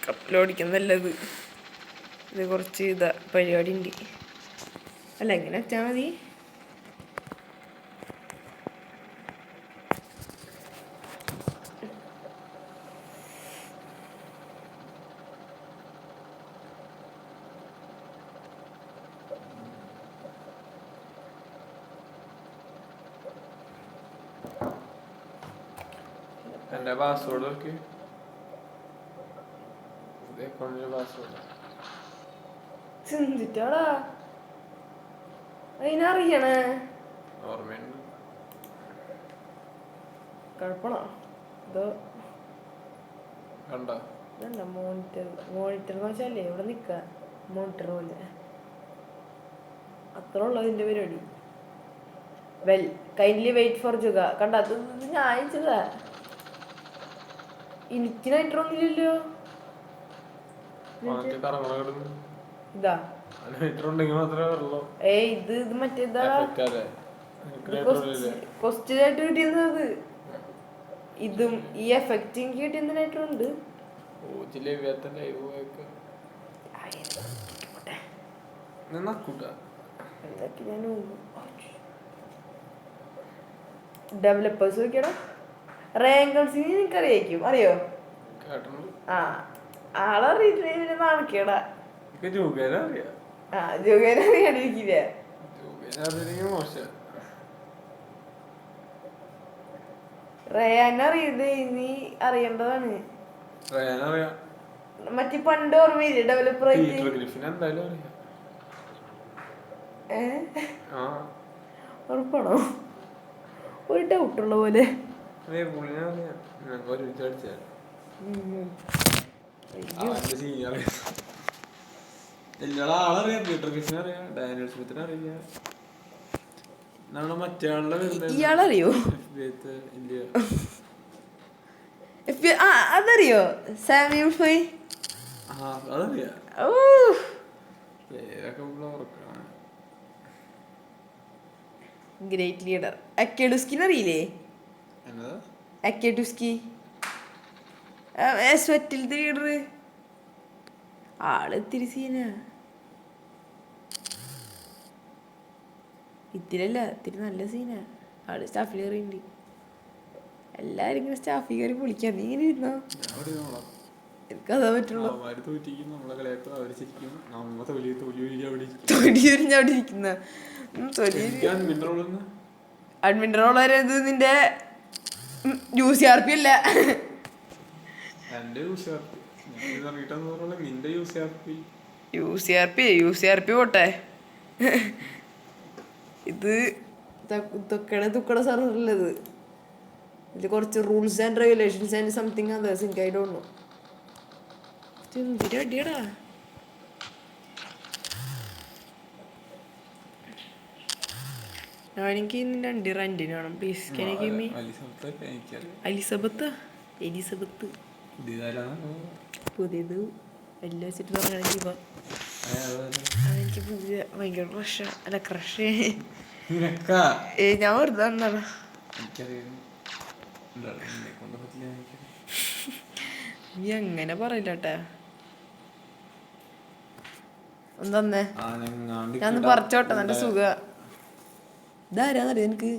കപ്പലോടിക്കുന്നല്ലത്. ഇത് കുറച്ച് പരിപാടി ഉണ്ട്. അല്ല എങ്ങനെ വെച്ചാൽ മതി. എന്റെ പാസ്വേഡ് നോക്കി. ചിന്തിട്ടാടാ അതിനറിയണേ. ഓർമ്മയുണ്ട്. കുഴപ്പമാണോ ഇതോ കണ്ട ഇതല്ല മോണിറ്റർ എന്ന് വെച്ചാലേ ഇവിടെ നിക്ക മോണിറ്റർ പോലെ അത്ര ഉള്ള അതിന്റെ പരിപാടി. വെൽ കൈൻഡ്ലി വെയിറ്റ് ഫോർ ജുഗ. കണ്ട അത് ഞാൻ അയച്ചതാ. എനിക്ക് നൈട്രൊന്നുമില്ലല്ലോ. ഇതാ ഇത് മറ്റേതാ ക്വസ്റ്റ്യൻ ആയിട്ട് കിട്ടിയത്. ഇതും ഈ എഫക്റ്റ് എനിക്ക് കിട്ടിയത് നൈട്രുണ്ട്. ഡെവലപ്പേഴ്സ് നോക്കിയടാ. റാങ്കിൾസ് എനിക്കറിയായിരിക്കും. അറിയോ? ആ ആളറിയില്ല നാണക്കേടാ. ജോഗേന അറിയാണ്ടിരിക്കില്ല. റയാൻ അറിയണ്ടേ? നീ അറിയേണ്ടതാണ്. മറ്റേ പണ്ട് ഓർമ്മയില്ലേ ഡെവലപ്പർ ഉറപ്പാണോ? ഒരു ഡൗട്ടുള്ള പോലെ. ഇയാളറിയോ? അതറിയോ? സാമ്യൂൾ ഫൈ. Great leader. അക്കഡുസ്കിന് അറിയില്ലേ? അക്കഡുസ്കി സ്വറ്റിലത്തെ ലീഡർ. ആള് ഇത്തിരി സീനാ. ഇത്തിരല്ല ഇത്തിരി നല്ല സീനാ. ആള് സ്റ്റാഫിൽ കയറിയുണ്ട്. എല്ലാരും ഇങ്ങനെ സ്റ്റാഫിൽ കയറി പൊളിക്കാം. നീ ഇങ്ങനെ ഇരുന്നോ? എനിക്കതാ പറ്റുള്ളൂ. തൊലിയുരിഞ്ഞവിടെ ഇരിക്കുന്ന അഡ്മിൻ റോളത് നിന്റെ UCRP അല്ല. UCRP പോട്ടെ. ഇത് തുക്കട സർവറിലത്. ഇത് കുറച്ച് rules and regulations and something others എനിക്ക് ഐ ഡോണ്ട് നോ. എന്തിനാ അടിയടാ? എനിക്ക് നിന്റെ വണ്ടി റെന്റിന് വേണം പ്ലീസ്. എലിസബത്ത് പുതിയത് എല്ലാം വെച്ചിട്ട് തുടങ്ങണമെങ്കിൽ അതെനിക്ക് പുതിയ ഭയങ്കര ക്രഷ്. അല്ല ക്രഷ് ഞാൻ വെറുതെ വന്നതാ. നീ അങ്ങനെ പറയില്ലട്ടെ. എന്താന്നേ ഞാൻ പറിച്ചോട്ടെ. നല്ല സുഖ. ഇതാരാന്നറിയ എനിക്ക്?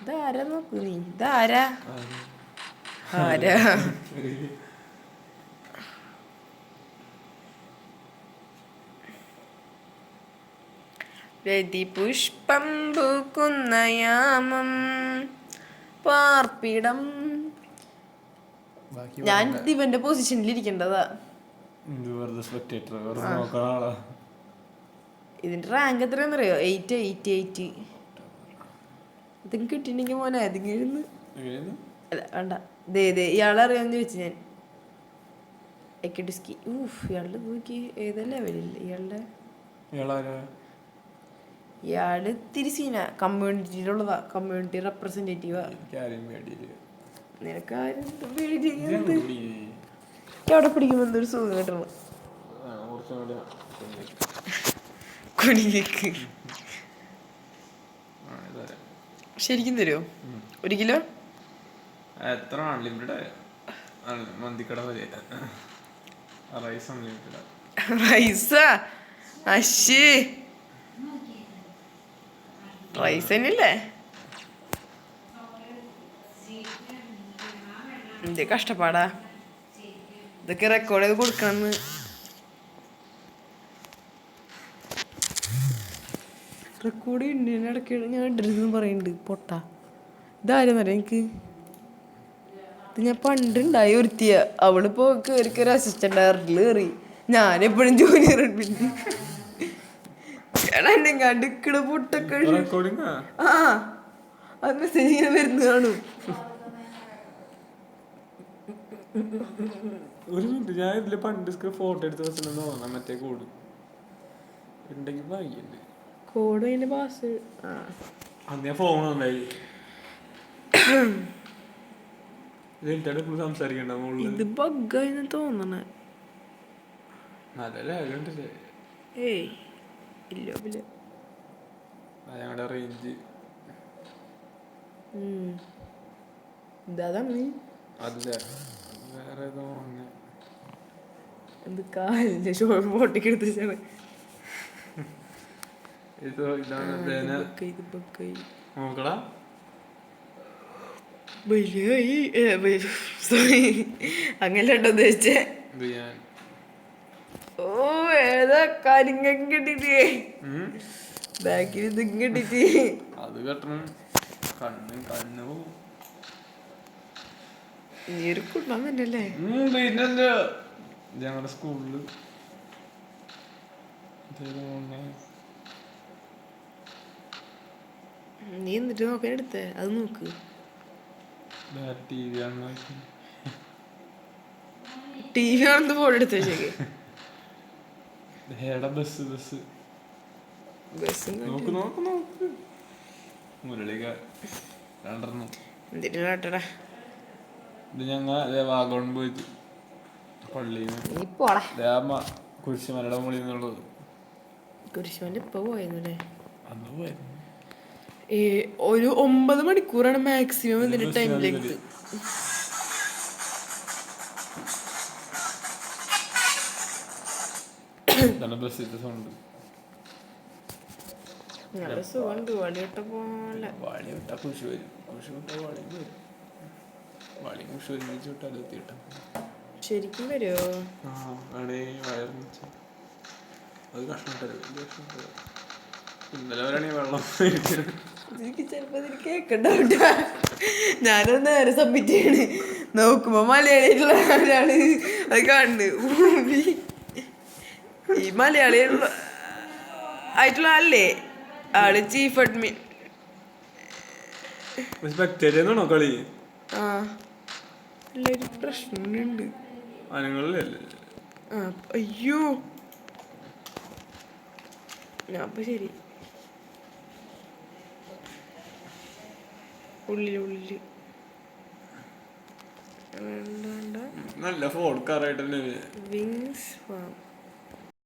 ഇതാരാ നോക്കൂ നീ. ഇതാരാ? ആരാ? രതിപുഷ്പം പൂക്കുന്ന യാമം പാർപ്പിടം. ഞാൻ ഇവന്റെ പൊസിഷനിൽ ഇരിക്കേണ്ടതാ. ഇതിന്റെ റാങ്ക് എത്രയാന്നറിയോ? 8. ഇതും കിട്ടിണ്ടെങ്കിൽ മോനെ ഏതെങ്കിലും അല്ല വേണ്ട. ഇയാളറിയാന്ന് ചോദിച്ചു ഞാൻ. എക്കഡിസ്കി. ഇയാളുടെ നോക്കി ഏതാ ലെവലില്ല ഇയാളുടെ. ഇയാള് ഇത്തിരി സീനാ. കമ്മ്യൂണിറ്റിയിലുള്ളതാ. കമ്മ്യൂണിറ്റി റെപ്രസെന്റേറ്റീവാ. നിനക്ക് അവിടെ പിടിക്കുമ്പോ എന്തൊരു സുഖം കിട്ടണം. കുടിലേക്ക് ശരിക്കും തരുമോ? 1 കിലോ? എത്ര? അൺലിമിറ്റഡ് മന്തിക്കട പോലെ റൈസ് അൺലിമിറ്റഡ്. റൈസാ അശ്ശി റൈസ് തന്നെയല്ലേ? എന്ത് കഷ്ടപ്പാടാ ഇതൊക്കെ റെക്കോർഡ് ചെയ്ത് കൊടുക്കണമെന്ന്. റെക്കോർഡ് ചെയ്യുന്നതിന് ഇടയ്ക്ക് ഞാൻ ഇടരുതെന്ന് പറയുന്നുണ്ട് പൊട്ട. ഇതാരെന്നറിയാം എനിക്ക്? ഇത് ഞാൻ പണ്ടുണ്ടായി ഒരുത്തിയ. അവളിപ്പോ കയറി അസിസ്റ്റന്റ് ഡയറക്ടറിൽ കയറി. ഞാനെപ്പോഴും ജൂനിയർ അഡ്മിൻ. എന്നെ കടുക്കണ പൊട്ടൊക്കെ ആ അത് മെസ്സേജ് ഇങ്ങനെ വരുന്ന കാണും. ഒരു മിനിറ്റ്, ഞാൻ ഇതില് പണ്ട് ഫോട്ടോ എടുത്ത് വെച്ചിട്ടുണ്ടെന്ന് തോന്നാം. മറ്റേ കോഡ് ഉണ്ടെങ്കിൽ ഭാഗ്യണ്ട്. കോഡ് അതിന്റെ പാസ് അന്ന് ഞാൻ ഫോൺ ഉണ്ടായി സംസാരിക്കണ്ട. ഇത് ബഗ്ഗായിന്ന് തോന്നണേ. നല്ല ലാഗുണ്ടല്ലേ? ഏയ് ഇല്ല പിന്നെ ഞങ്ങളുടെ റേഞ്ച് ഇതാ അത് വേറെ ഏതോ എന്ത് കാലിന്റെ ഷോപ്പ് ഫോട്ടോക്ക് എടുത്ത് നോക്കടാ. അങ്ങനെ ഉദ്ദേശിച്ചേ. ഓ ഏതാ കരിങ്ങ കിട്ടിട്ട് ബാക്കിൽ ഇത് കിട്ടിട്ട് അത് കെട്ടണം. കണ്ണ് നീ ഒരു കുണ്ടാൻ തന്നെയല്ലേ? പിന്നെന്താ ഞങ്ങളുടെ സ്കൂളില് നീ എന്നിട്ട് നോക്കാൻ എടുത്തേ? അത് നോക്ക്. ടി വി ആണെന്ന് ഫോട്ടോ എടുത്ത് വെച്ചേക്ക്. എന്തിട്ട് കാട്ടടാ? ഇത് ഞങ്ങൾ വാഗോൺ പോയിട്ട് പള്ളിന്ന് കുരിശുമലയുടെ മുകളിൽ നിന്നുള്ളത്. കുരിശുമല ഇപ്പൊ പോയെന്നല്ലേ? അന്ന് പോയത്. ഒരു 9 മണിക്കൂറാണ് മാക്സിമം ഇതിന്റെ ടൈം ലെങ്ത്. സൗണ്ട് നല്ല സുഖമുണ്ട്. വടിവിട്ട പോലെ വടിവിട്ട കുശി വരും. കുശി വിട്ട വളിയും വരും. വളിയും കുശി ഒരുമിച്ച് വിട്ടാൽ എത്തിയിട്ട ശരിക്കും വരുമോ? വയറിച്ച് അത് കഷ്ണട്ടല്ലോ. ഇന്നലെ വരാണെങ്കിൽ വെള്ളം എനിക്ക് ചിലപ്പോ ഇതിന് കേക്കണ്ടാവട്ട. ഞാനൊന്ന് നേരെ സബ്മിറ്റ് ചെയ്യണ്. നോക്കുമ്പോ മലയാളിയായിട്ടുള്ള ഒരാള് അത് കാണുന്നു. ഈ മലയാളി ആയിട്ടുള്ള ആളല്ലേ ആള് ചീഫ് അഡ്മിൻ. കളി ആ ഒരു പ്രശ്നമുണ്ട്. അയ്യോ ഞാൻ അപ്പൊ ശരി. ഉള്ളില് നല്ല ഫോൺ കാറായിട്ട് വിങ്സ് ഫാം